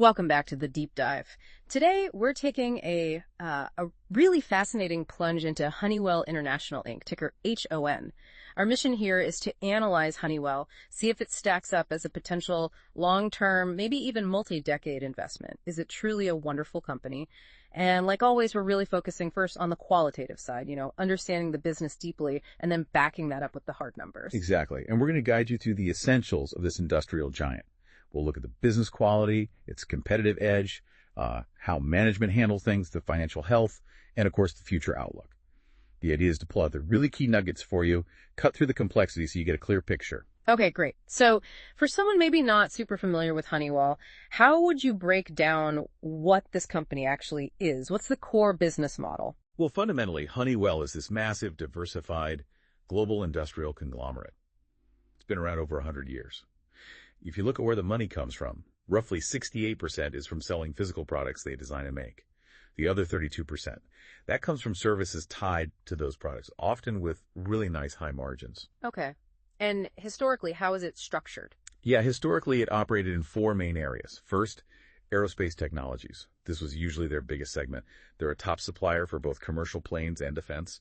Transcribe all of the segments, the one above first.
Welcome back to the deep dive. Today, we're taking a really fascinating plunge into Honeywell International Inc., ticker HON. Our mission here is to analyze Honeywell, see if it stacks up as a potential long-term, maybe even multi-decade investment. Is it truly a wonderful company? And like always, we're really focusing first on the qualitative side, understanding the business deeply and then backing that up with the hard numbers. Exactly. And we're going to guide you through the essentials of this industrial giant. We'll look at the business quality, its competitive edge, how management handles things, the financial health, and of course, the future outlook. The idea is to pull out the really key nuggets for you, cut through the complexity so you get a clear picture. Okay, great. So for someone maybe not super familiar with Honeywell, how would you break down what this company actually is? What's the core business model? Well, fundamentally, Honeywell is this massive, diversified, global industrial conglomerate. It's been around over 100 years. If you look at where the money comes from, roughly 68% is from selling physical products they design and make. The other 32%, that comes from services tied to those products, often with really nice high margins. Okay. And historically, how is it structured? Yeah, historically, it operated in four main areas. First, aerospace technologies. This was usually their biggest segment. They're a top supplier for both commercial planes and defense,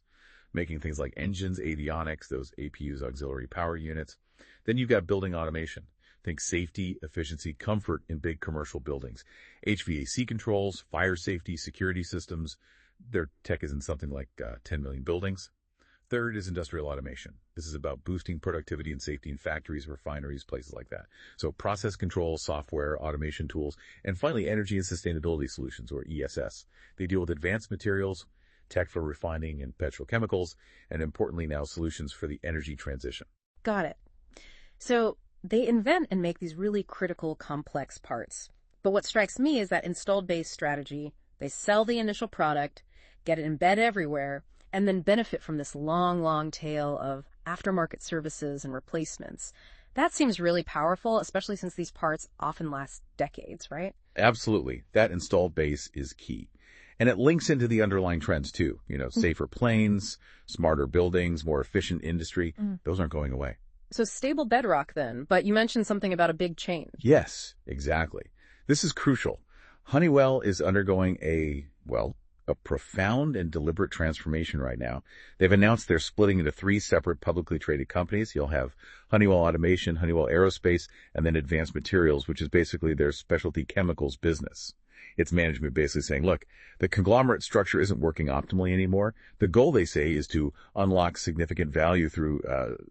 making things like engines, avionics, those APUs, auxiliary power units. Then you've got building automation. Think safety, efficiency, comfort in big commercial buildings. HVAC controls, fire safety, security systems. Their tech is in something like 10 million buildings. Third is industrial automation. This is about boosting productivity and safety in factories, refineries, places like that. So process control, software, automation tools, and finally energy and sustainability solutions, or ESS. They deal with advanced materials, tech for refining and petrochemicals, and importantly now solutions for the energy transition. Got it. So they invent and make these really critical, complex parts. But what strikes me is that installed base strategy. They sell the initial product, get it embedded everywhere, and then benefit from this long, long tail of aftermarket services and replacements. That seems really powerful, especially since these parts often last decades, right? Absolutely. That installed base is key. And it links into the underlying trends too. Safer planes, smarter buildings, more efficient industry. Those aren't going away. So stable bedrock then, but you mentioned something about a big change. Yes, exactly. This is crucial. Honeywell is undergoing a profound and deliberate transformation right now. They've announced they're splitting into three separate publicly traded companies. You'll have Honeywell Automation, Honeywell Aerospace, and then Advanced Materials, which is basically their specialty chemicals business. It's management basically saying, look, the conglomerate structure isn't working optimally anymore. The goal, they say, is to unlock significant value through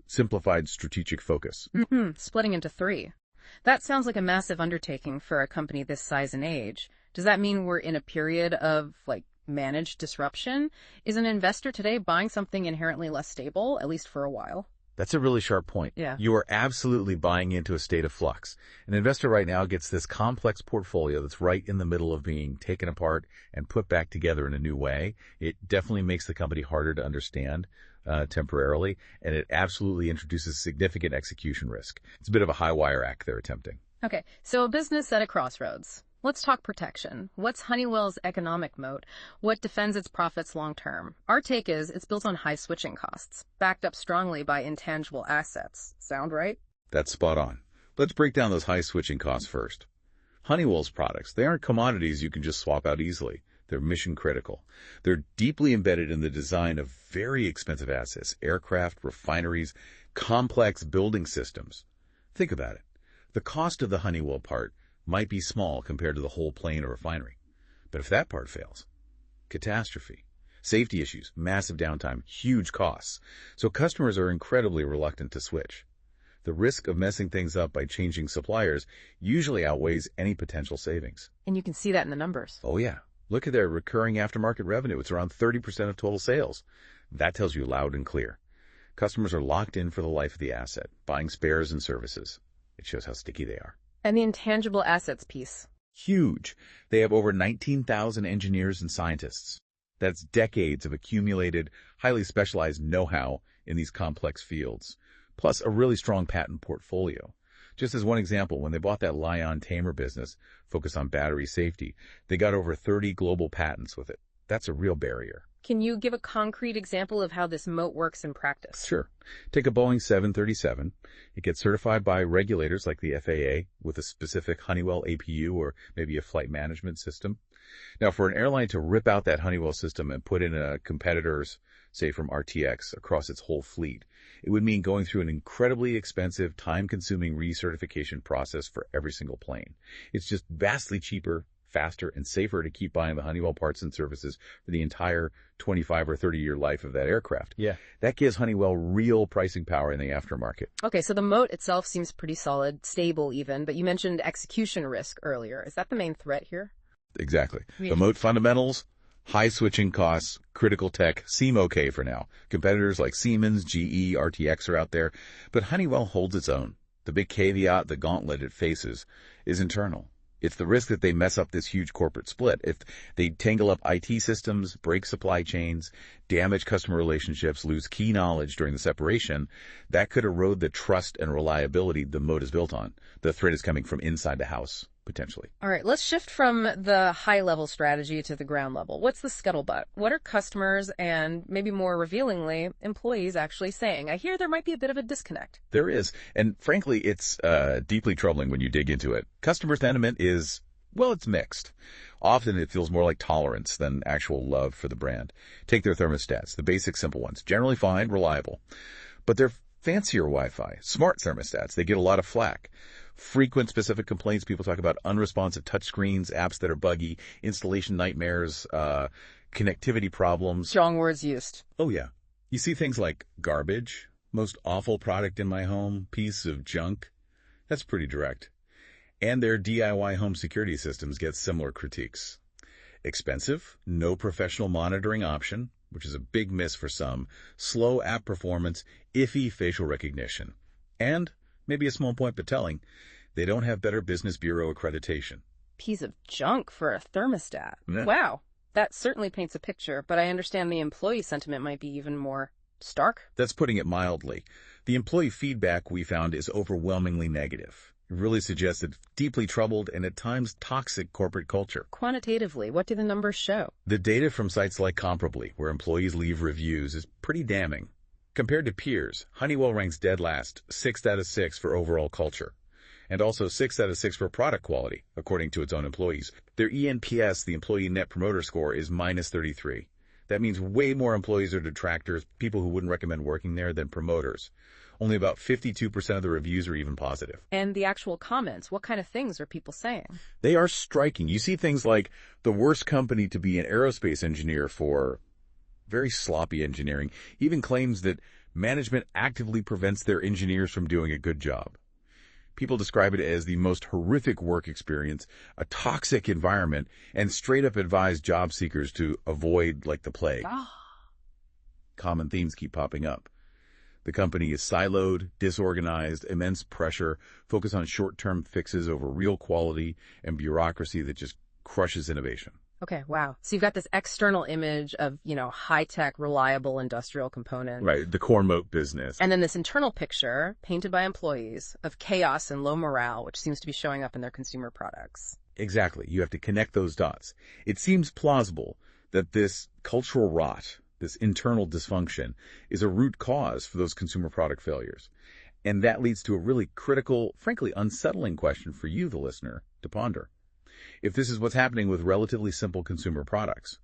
simplified strategic focus. Splitting into three. That sounds like a massive undertaking for a company this size and age. Does that mean we're in a period of, managed disruption? Is an investor today buying something inherently less stable, at least for a while? That's a really sharp point. Yeah. You are absolutely buying into a state of flux. An investor right now gets this complex portfolio that's right in the middle of being taken apart and put back together in a new way. It definitely makes the company harder to understand temporarily, and it absolutely introduces significant execution risk. It's a bit of a high-wire act they're attempting. Okay, so a business at a crossroads. Let's talk protection. What's Honeywell's economic moat? What defends its profits long term? Our take is it's built on high switching costs, backed up strongly by intangible assets. Sound right? That's spot on. Let's break down those high switching costs first. Honeywell's products, they aren't commodities you can just swap out easily. They're mission critical. They're deeply embedded in the design of very expensive assets, aircraft, refineries, complex building systems. Think about it. The cost of the Honeywell part might be small compared to the whole plane or refinery. But if that part fails, catastrophe. Safety issues, massive downtime, huge costs. So customers are incredibly reluctant to switch. The risk of messing things up by changing suppliers usually outweighs any potential savings. And you can see that in the numbers. Oh yeah. Look at their recurring aftermarket revenue. It's around 30% of total sales. That tells you loud and clear. Customers are locked in for the life of the asset, buying spares and services. It shows how sticky they are. And the intangible assets piece. Huge. They have over 19,000 engineers and scientists. That's decades of accumulated, highly specialized know-how in these complex fields, plus a really strong patent portfolio. Just as one example, when they bought that Lion Tamer business focused on battery safety, they got over 30 global patents with it. That's a real barrier. Can you give a concrete example of how this moat works in practice? Sure. Take a Boeing 737. It gets certified by regulators like the FAA with a specific Honeywell APU or maybe a flight management system. Now, for an airline to rip out that Honeywell system and put in a competitor's, say from RTX, across its whole fleet, it would mean going through an incredibly expensive, time-consuming recertification process for every single plane. It's just vastly cheaper, faster, and safer to keep buying the Honeywell parts and services for the entire 25 or 30-year life of that aircraft. Yeah. That gives Honeywell real pricing power in the aftermarket. Okay, so the moat itself seems pretty solid, stable even, but you mentioned execution risk earlier. Is that the main threat here? Exactly. Yeah. The moat fundamentals, high switching costs, critical tech seem okay for now. Competitors like Siemens, GE, RTX are out there, but Honeywell holds its own. The big caveat, the gauntlet it faces, is internal. It's the risk that they mess up this huge corporate split. If they tangle up IT systems, break supply chains, damage customer relationships, lose key knowledge during the separation, that could erode the trust and reliability the moat is built on. The threat is coming from inside the house, potentially. All right, let's shift from the high-level strategy to the ground level. What's the scuttlebutt? What are customers and, maybe more revealingly, employees actually saying? I hear there might be a bit of a disconnect. There is, and frankly, it's deeply troubling when you dig into it. Customer sentiment is, well, it's mixed. Often it feels more like tolerance than actual love for the brand. Take their thermostats, the basic simple ones. Generally fine, reliable. But they're fancier Wi-Fi, smart thermostats. They get a lot of flack. Frequent specific complaints. People talk about unresponsive touchscreens, apps that are buggy, installation nightmares, connectivity problems. Strong words used. Oh, yeah. You see things like garbage, most awful product in my home, piece of junk. That's pretty direct. And their DIY home security systems get similar critiques. Expensive, no professional monitoring option, which is a big miss for some, slow app performance, iffy facial recognition. And, maybe a small point but telling, they don't have Better Business Bureau accreditation. Piece of junk for a thermostat. Yeah. Wow. That certainly paints a picture, but I understand the employee sentiment might be even more stark. That's putting it mildly. The employee feedback we found is overwhelmingly negative. It really suggests a deeply troubled and at times toxic corporate culture. Quantitatively, what do the numbers show? The data from sites like Comparably, where employees leave reviews, is pretty damning. Compared to peers, Honeywell ranks dead last, 6 out of 6 for overall culture, and also 6 out of 6 for product quality, according to its own employees. Their ENPS, the Employee Net Promoter Score, is minus 33. That means way more employees are detractors, people who wouldn't recommend working there, than promoters. Only about 52% of the reviews are even positive. And the actual comments, what kind of things are people saying? They are striking. You see things like the worst company to be an aerospace engineer for, very sloppy engineering, even claims that management actively prevents their engineers from doing a good job. People describe it as the most horrific work experience, a toxic environment, and straight up advise job seekers to avoid like the plague. Common themes keep popping up. The company is siloed, disorganized, immense pressure, focus on short-term fixes over real quality, and bureaucracy that just crushes innovation. Okay, wow. So you've got this external image of, high-tech, reliable industrial component. Right, the core moat business. And then this internal picture, painted by employees, of chaos and low morale, which seems to be showing up in their consumer products. Exactly. You have to connect those dots. It seems plausible that this cultural rot, this internal dysfunction, is a root cause for those consumer product failures. And that leads to a really critical, frankly unsettling question for you, the listener, to ponder. If this is what's happening with relatively simple consumer products,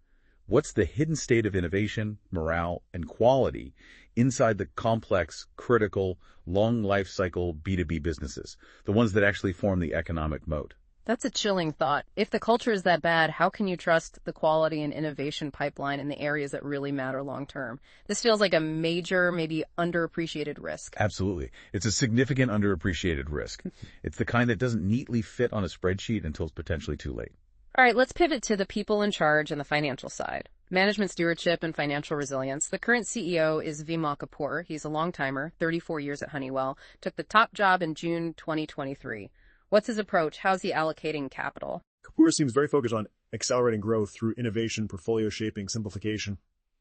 what's the hidden state of innovation, morale, and quality inside the complex, critical, long life cycle B2B businesses, the ones that actually form the economic moat? That's a chilling thought. If the culture is that bad, how can you trust the quality and innovation pipeline in the areas that really matter long term? This feels like a major, maybe underappreciated risk. Absolutely. It's a significant underappreciated risk. It's the kind that doesn't neatly fit on a spreadsheet until it's potentially too late. All right, let's pivot to the people in charge and the financial side. Management stewardship and financial resilience. The current CEO is Vimal Kapoor. He's a long-timer, 34 years at Honeywell, took the top job in June 2023. What's his approach? How's he allocating capital? Kapoor seems very focused on accelerating growth through innovation, portfolio shaping, simplification.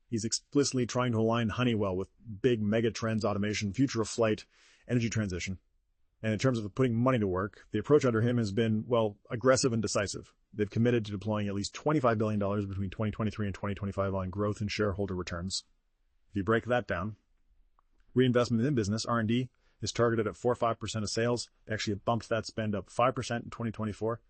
He's explicitly trying to align Honeywell with big mega trends, automation, future of flight, energy transition. And in terms of putting money to work, the approach under him has been, well, aggressive and decisive. They've committed to deploying at least $25 billion between 2023 and 2025 on growth and shareholder returns. If you break that down, reinvestment in business, R&D, is targeted at 4 or 5% of sales. They actually bumped that spend up 5% in 2024.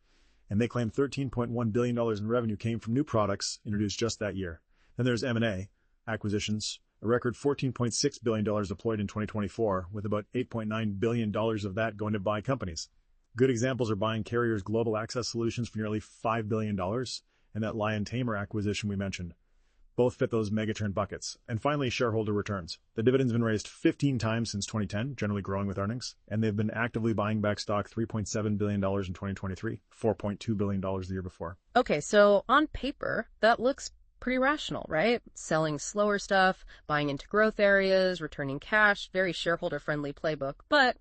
And they claim $13.1 billion in revenue came from new products introduced just that year. Then there's M&A, acquisitions, a record $14.6 billion deployed in 2024, with about $8.9 billion of that going to buy companies. Good examples are buying Carrier's Global Access Solutions for nearly $5 billion, and that Lion Tamer acquisition we mentioned. Both fit those megatrend buckets. And finally, shareholder returns. The dividend's been raised 15 times since 2010, generally growing with earnings, and they've been actively buying back stock $3.7 billion in 2023, $4.2 billion the year before. Okay, so on paper, that looks pretty rational, right? Selling slower stuff, buying into growth areas, returning cash, very shareholder-friendly playbook. But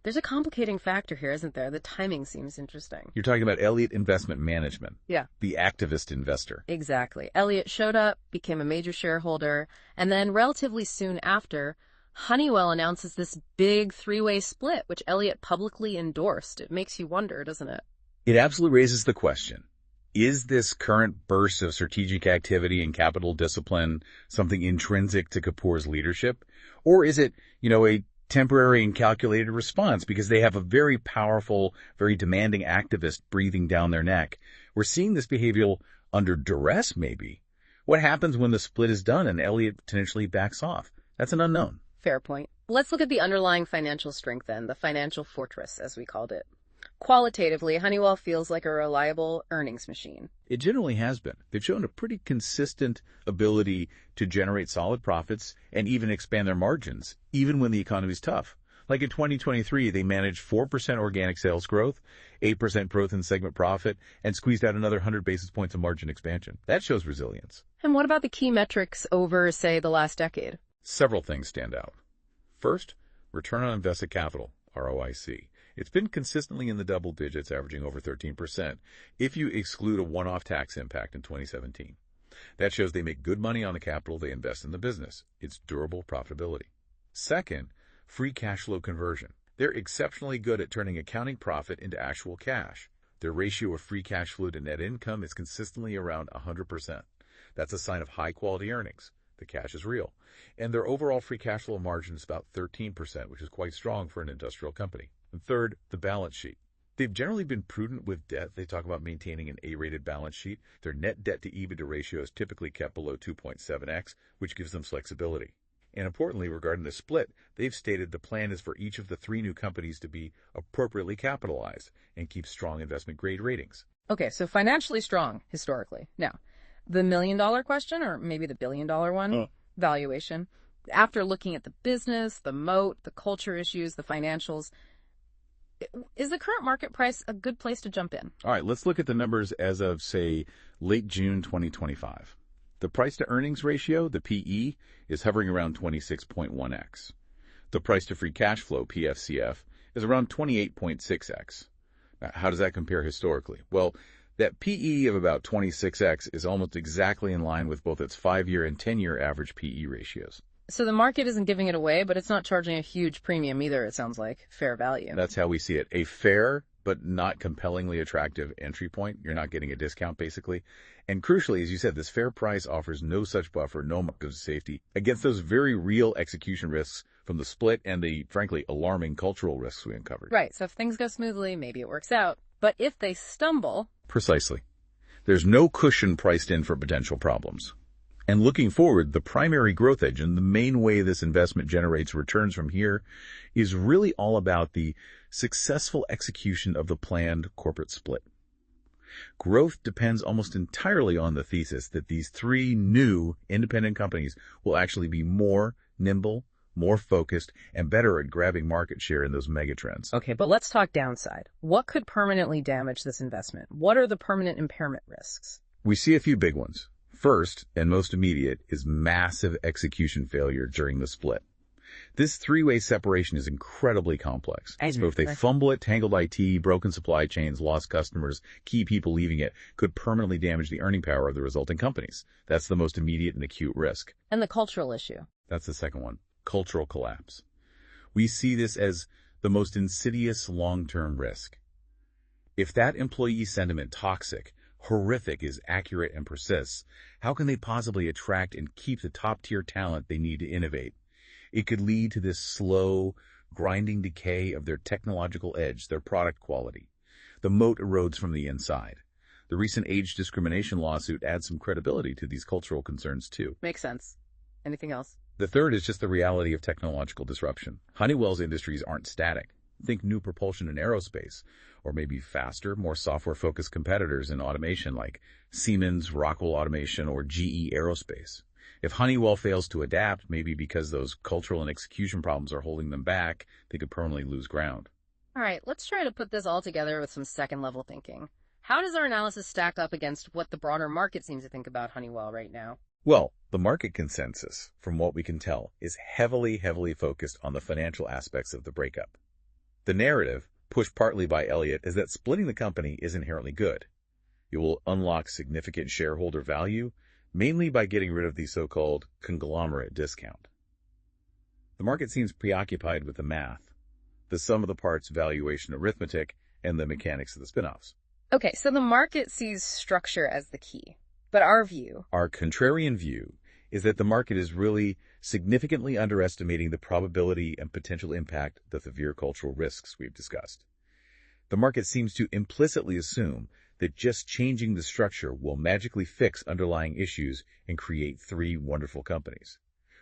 there's a complicating factor here, isn't there? The timing seems interesting. You're talking about Elliot Investment Management. Yeah. The activist investor. Exactly. Elliot showed up, became a major shareholder, and then relatively soon after, Honeywell announces this big three-way split, which Elliot publicly endorsed. It makes you wonder, doesn't it? It absolutely raises the question. Is this current burst of strategic activity and capital discipline something intrinsic to Kapoor's leadership? Or is it, a temporary and calculated response because they have a very powerful, very demanding activist breathing down their neck? We're seeing this behavior under duress, maybe. What happens when the split is done and Elliot potentially backs off? That's an unknown. Fair point. Let's look at the underlying financial strength then, the financial fortress, as we called it. Qualitatively, Honeywell feels like a reliable earnings machine. It generally has been. They've shown a pretty consistent ability to generate solid profits and even expand their margins, even when the economy's tough. Like in 2023, they managed 4% organic sales growth, 8% growth in segment profit, and squeezed out another 100 basis points of margin expansion. That shows resilience. And what about the key metrics over, say, the last decade? Several things stand out. First, return on invested capital, ROIC. It's been consistently in the double digits, averaging over 13%, if you exclude a one-off tax impact in 2017. That shows they make good money on the capital they invest in the business. It's durable profitability. Second, free cash flow conversion. They're exceptionally good at turning accounting profit into actual cash. Their ratio of free cash flow to net income is consistently around 100%. That's a sign of high-quality earnings. The cash is real. And their overall free cash flow margin is about 13%, which is quite strong for an industrial company. And third, the balance sheet. They've generally been prudent with debt. They talk about maintaining an A-rated balance sheet. Their net debt to EBITDA ratio is typically kept below 2.7x, which gives them flexibility. And importantly, regarding the split, they've stated the plan is for each of the three new companies to be appropriately capitalized and keep strong investment-grade ratings. Okay, so financially strong, historically. Now, the million-dollar question, or maybe the billion-dollar one, valuation. After looking at the business, the moat, the culture issues, the financials, is the current market price a good place to jump in? All right, let's look at the numbers as of, say, late June 2025. The price-to-earnings ratio, the PE, is hovering around 26.1x. The price-to-free cash flow, PFCF, is around 28.6x. Now, how does that compare historically? Well, that PE of about 26x is almost exactly in line with both its 5-year and 10-year average PE ratios. So the market isn't giving it away, but it's not charging a huge premium either, it sounds like. Fair value. That's how we see it. A fair but not compellingly attractive entry point. You're not getting a discount, basically. And crucially, as you said, this fair price offers no such buffer, no margin of safety against those very real execution risks from the split and the, frankly, alarming cultural risks we uncovered. Right, so if things go smoothly, maybe it works out. But if they stumble... Precisely. There's no cushion priced in for potential problems. And looking forward, the primary growth engine, the main way this investment generates returns from here, is really all about the successful execution of the planned corporate split. Growth depends almost entirely on the thesis that these three new independent companies will actually be more nimble, more focused, and better at grabbing market share in those megatrends. Okay, but let's talk downside. What could permanently damage this investment? What are the permanent impairment risks? We see a few big ones. First, and most immediate, is massive execution failure during the split. This three-way separation is incredibly complex. So if they fumble it, tangled IT, broken supply chains, lost customers, key people leaving it, could permanently damage the earning power of the resulting companies. That's the most immediate and acute risk. And the cultural issue. That's the second one. Cultural collapse. We see this as the most insidious long-term risk. If that employee sentiment toxic, horrific is accurate and persists, how can they possibly attract and keep the top-tier talent they need to innovate? It could lead to this slow, grinding decay of their technological edge, their product quality. The moat erodes from the inside. The recent age discrimination lawsuit adds some credibility to these cultural concerns, too. Makes sense. Anything else? The third is just the reality of technological disruption. Honeywell's industries aren't static. Think new propulsion in aerospace, or maybe faster, more software-focused competitors in automation like Siemens, Rockwell Automation, or GE Aerospace. If Honeywell fails to adapt, maybe because those cultural and execution problems are holding them back, they could permanently lose ground. All right, let's try to put this all together with some second-level thinking. How does our analysis stack up against what the broader market seems to think about Honeywell right now? Well, the market consensus, from what we can tell, is heavily focused on the financial aspects of the breakup. The narrative, pushed partly by Elliot, is that splitting the company is inherently good. It will unlock significant shareholder value, mainly by getting rid of the so-called conglomerate discount. The market seems preoccupied with the math, the sum of the parts valuation arithmetic, and the mechanics of the spin-offs. Okay, so the market sees structure as the key. But our contrarian view, is that the market is really significantly underestimating the probability and potential impact of the severe cultural risks we've discussed. The market seems to implicitly assume that just changing the structure will magically fix underlying issues and create three wonderful companies.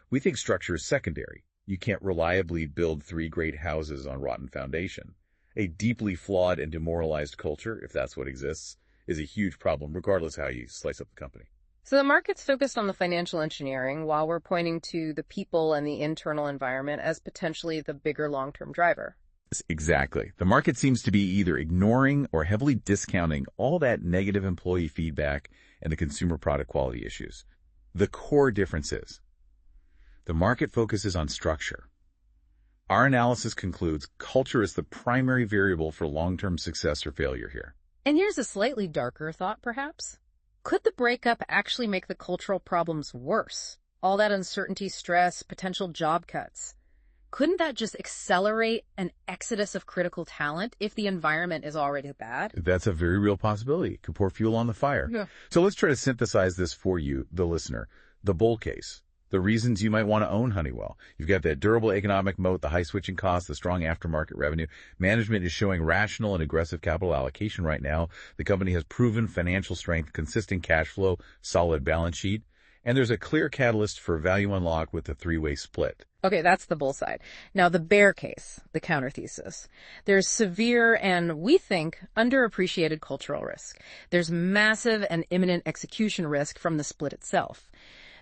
We think structure is secondary. You can't reliably build three great houses on rotten foundation. A deeply flawed and demoralized culture, if that's what exists, is a huge problem, regardless how you slice up the company. So the market's focused on the financial engineering while we're pointing to the people and the internal environment as potentially the bigger long-term driver. Exactly. The market seems to be either ignoring or heavily discounting all that negative employee feedback and the consumer product quality issues. The core difference is the market focuses on structure. Our analysis concludes culture is the primary variable for long-term success or failure here. And here's a slightly darker thought, perhaps. Could the breakup actually make the cultural problems worse? All that uncertainty, stress, potential job cuts. Couldn't that just accelerate an exodus of critical talent if the environment is already bad? That's a very real possibility. Could pour fuel on the fire. Yeah. So let's try to synthesize this for you, the listener. The bull case. The reasons you might want to own Honeywell. You've got that durable economic moat, the high switching costs, the strong aftermarket revenue. Management is showing rational and aggressive capital allocation right now. The company has proven financial strength, consistent cash flow, solid balance sheet. And there's a clear catalyst for value unlock with the three-way split. Okay, that's the bull side. Now, the bear case, the counter thesis. There's severe and, we think, underappreciated cultural risk. There's massive and imminent execution risk from the split itself.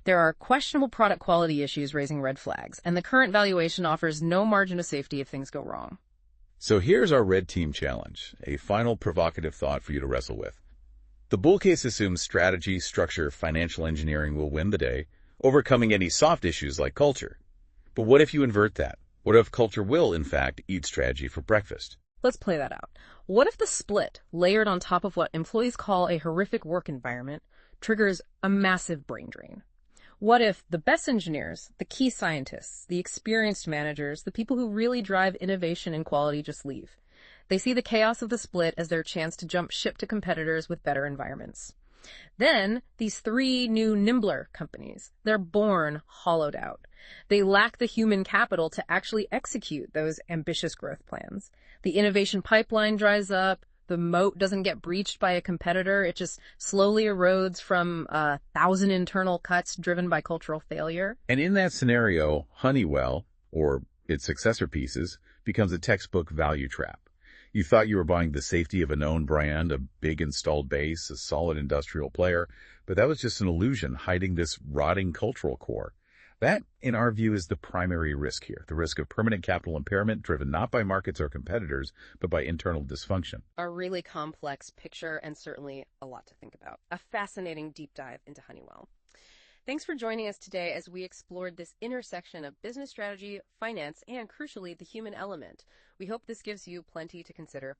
There are questionable product quality issues raising red flags, and the current valuation offers no margin of safety if things go wrong. So here's our red team challenge, a final provocative thought for you to wrestle with. The bull case assumes strategy, structure, financial engineering will win the day, overcoming any soft issues like culture. But what if you invert that? What if culture will, in fact, eat strategy for breakfast? Let's play that out. What if the split, layered on top of what employees call a horrific work environment, triggers a massive brain drain? What if the best engineers, the key scientists, the experienced managers, the people who really drive innovation and quality just leave? They see the chaos of the split as their chance to jump ship to competitors with better environments. Then, these three new nimbler companies, they're born hollowed out. They lack the human capital to actually execute those ambitious growth plans. The innovation pipeline dries up. The moat doesn't get breached by a competitor. It just slowly erodes from 1,000 internal cuts driven by cultural failure. And in that scenario, Honeywell, or its successor pieces, becomes a textbook value trap. You thought you were buying the safety of a known brand, a big installed base, a solid industrial player, but that was just an illusion hiding this rotting cultural core. That, in our view, is the primary risk here, the risk of permanent capital impairment driven not by markets or competitors, but by internal dysfunction. A really complex picture and certainly a lot to think about. A fascinating deep dive into Honeywell. Thanks for joining us today as we explored this intersection of business strategy, finance, and crucially, the human element. We hope this gives you plenty to consider.